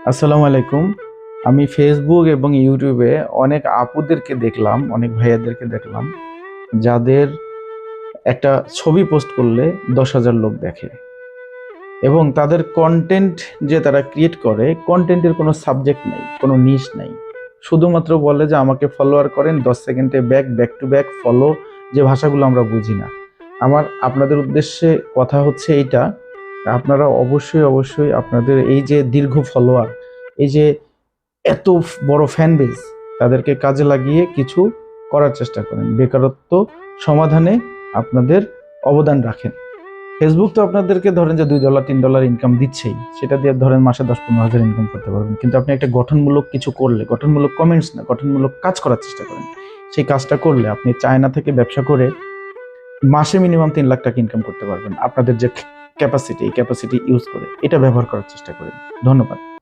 আসসালামু আলাইকুম। আমি ফেসবুক এবং ইউটিউবে অনেক আপুদেরকে দেখলাম, অনেক ভাইয়াদেরকে দেখলাম যাদের একটা ছবি পোস্ট করলে 10,000 লোক দেখে এবং তাদের কন্টেন্ট যে তারা ক্রিয়েট করে, কন্টেন্টের কোনো সাবজেক্ট নেই, কোনো নিশ নাই। শুধুমাত্র বলে যে আমাকে ফলোয়ার করেন, 10 সেকেন্ডে back back to back follow, যে ভাষাগুলো আমরা বুঝি না। আমার আপনাদের উদ্দেশ্যে কথা হচ্ছে এইটা, আপনারা অবশ্যই অবশ্যই আপনাদের এই যে দীর্ঘ ফলোয়ার, এই যে এত বড় ফ্যান বেজ, তাদেরকে কাজে লাগিয়ে কিছু করার চেষ্টা করেন, বেকারত্ব সমাধানে আপনাদের অবদান রাখেন। ফেসবুক তো আপনাদেরকে ধরেন যে $2 $3 ইনকাম দিচ্ছেই, সেটা দিয়ে ধরেন মাসে 10-15 হাজার ইনকাম করতে পারবেন। কিন্তু আপনি একটা গঠনমূলক কিছু করলে, গঠনমূলক কমেন্টস না, গঠনমূলক কাজ করার চেষ্টা করেন, সেই কাজটা করলে আপনি চায়না থেকে ব্যবসা করে মাসে মিনিমাম 3 লাখ টাকা ইনকাম করতে পারবেন। আপনাদের যে ক্যাপাসিটি, এই ক্যাপাসিটি ইউজ করে এটা ব্যবহার করার চেষ্টা করেন। ধন্যবাদ।